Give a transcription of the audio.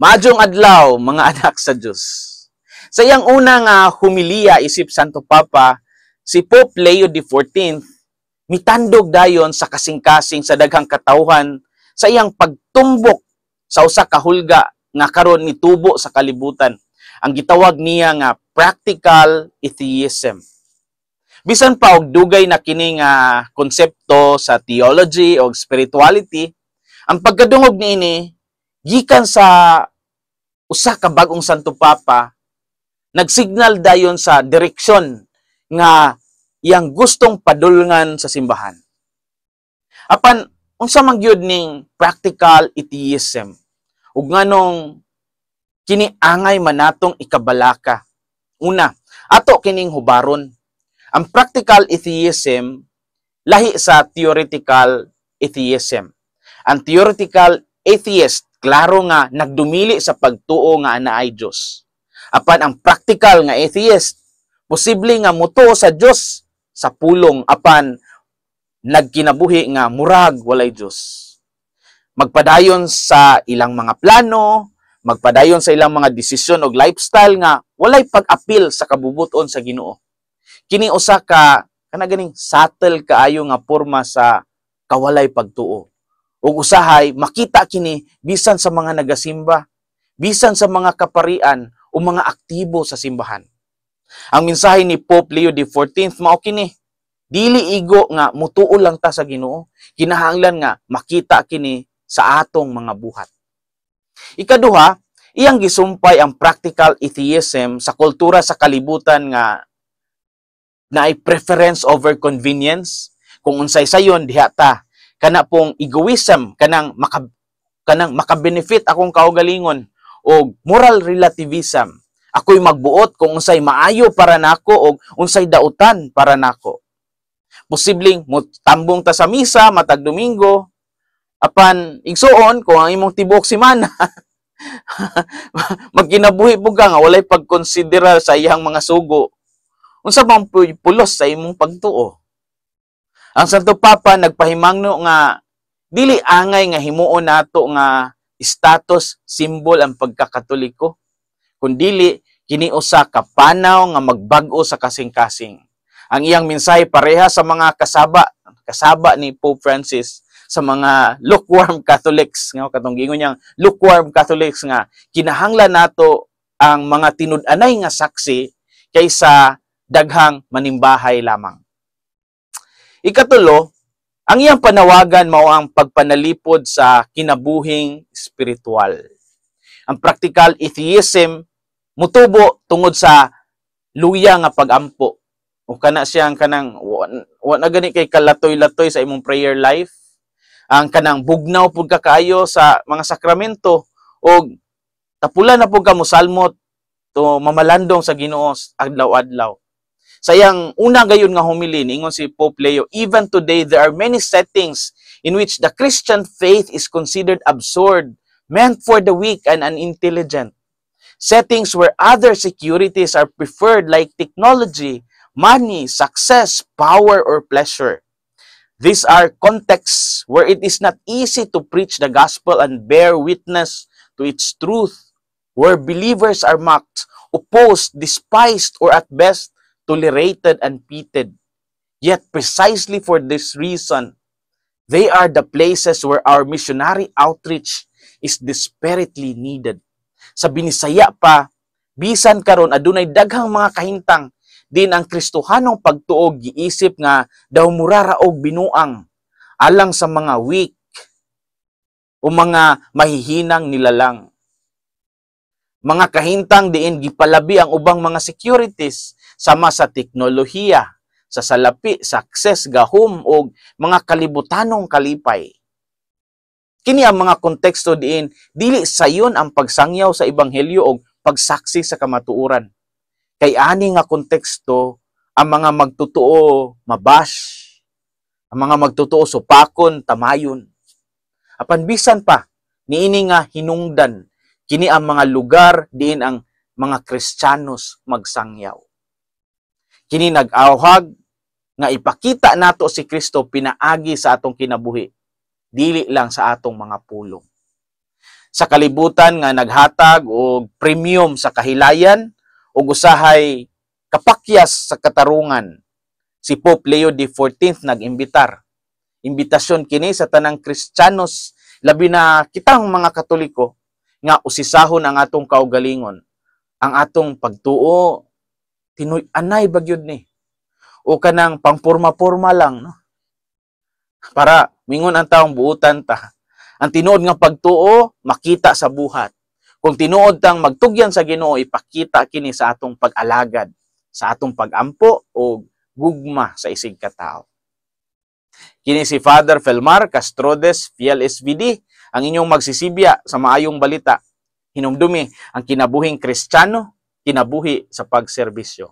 Maadtong adlaw, mga anak sa Dios. Sa iyang unang humilya isip Santo Papa, si Pope Leo XIV, mitandog dayon sa kasing-kasing sa daghang katawhan sa iyang pagtumbok sa usa ka hulga nga karon mitubo sa kalibutan. Ang gitawag niya nga practical atheism. Bisan pa og dugay na kini nga konsepto sa theology o spirituality, ang pagkadungog niini gikan sa usa ka bag-ong Santo Papa, nagsignal dayon sa direksyon nga iyang gustong padulngan sa simbahan. Apan unsa man gyud ning practical atheism? Ug nganong kini angay manatong ikabalaka. Una, ato kining hubaron. Ang practical atheism lahi sa theoretical atheism. Ang theoretical atheist, klaro nga nagdumili sa pagtuo nga anaay Dios. Apan ang practical nga atheist, posible nga mutuo sa Dios sa pulong apan nagkinabuhi nga murag walay Dios. Magpadayon sa ilang mga plano, magpadayon sa ilang mga desisyon o lifestyle nga walay pag-apil sa kabubuton sa Ginoo. Kini usa ka ganing subtle kaayo nga porma sa kawalay pagtuo. Ug usahay makita kini bisan sa mga nagasimba, bisan sa mga kaparian o mga aktibo sa simbahan. Ang mensahe ni Pope Leo XIV mao kini, dili igo nga mutuo lang ta sa Ginoo, kinahanglan nga makita kini sa atong mga buhat. Ikaduha, iyang gisumpay ang practical atheism sa kultura sa kalibutan nga naay preference over convenience. Kung unsay sayon diha ta, kana pong egoism, kanang makabenefit akong kaugalingon, o moral relativism. Ako'y magbuot kung unsay maayo para nako o unsay dautan para nako. Posibleng tambong ta sa misa matag Domingo, apan igsuon kung ang imong tibok semana magkinabuhi po ka nga walay pagkonsidera sa iyang mga sugo. Unsa bang pulos sa imong pagtuo? Ang Santo Papa nagpahimangno nga dili angay nga himuon nato nga status symbol ang pagkakatoliko, kundili kini usa ka panaw nga magbag-o sa kasing-kasing. Ang iyang mensahe pareha sa mga kasaba ni Pope Francis sa mga lukewarm Catholics, nga katong gingon niyang lukewarm Catholics nga kinahanglan nato ang mga tinud-anay nga saksi kaysa daghang manimbahay lamang. Ikatulo, ang iyang panawagan mao ang pagpanalipod sa kinabuhing spiritual. Ang practical atheism mutubo tungod sa luya nga pagampo. O kana siyang kanang wa na gani kay kalatoy-latoy sa imong prayer life. Ang kanang bugnaw pud ka kaayo sa mga sakramento o tapulan na pud ka mosalmot to mamalandong sa Ginoo adlaw-adlaw. Sayang una gayon nga humili ingon si Pope Leo, even today there are many settings in which the Christian faith is considered absurd, meant for the weak and unintelligent. Settings where other securities are preferred like technology, money, success, power, or pleasure. These are contexts where it is not easy to preach the gospel and bear witness to its truth, where believers are mocked, opposed, despised, or at best, tolerated and pitied. Yet precisely for this reason, they are the places where our missionary outreach is desperately needed. Sa Binisaya pa, bisan karon adunay daghang mga kahintang din ang Kristohanong pagtuog giisip nga daw murara og binuang alang sa mga weak o mga mahihinang nilalang. Mga kahintang diin gipalabi ang ubang mga securities sama sa teknolohiya, sa salapi, success, gahom o mga kalibutanong kalipay. Kini ang mga konteksto diin dili sayon ang pagsangyaw sa ebanghelyo o pagsaksi sa kamatuoran. Kay ani nga konteksto ang mga magtutuo mabash, ang mga magtutuo supakon, tamayon. Apan bisan pa niini nga hinungdan kini ang mga lugar diin ang mga Kristiyanos magsangyaw. Kini nag-awhag nga ipakita nato si Kristo pinaagi sa atong kinabuhi, dili lang sa atong mga pulong. sa kalibutan nga naghatag og premium sa kahilayan ug usahay kapakyas sa katarungan. Si Pope Leo XIV nag-imbitar. Imbitasyon kini sa tanang Kristiyanos, labi na kitang mga Katoliko, nga usisahon ang atong kaugalingon. Ang atong pagtuo, anay bagyod ni. O kanang pangporma-porma lang, no? Para mingon ang taong buutan ta. Ang tinuod nga pagtuo, makita sa buhat. Kung tinuod tang magtugyan sa Ginoo, ipakita kini sa atong pag-alagad, sa atong pag-ampo o gugma sa isig katao. Kini si Father Felmar Castrodes, Fiel SVD, ang inyong magsisibya sa maayong balita. Hinumdumi ang kinabuhing Kristiyano, kinabuhi sa pagserbisyo.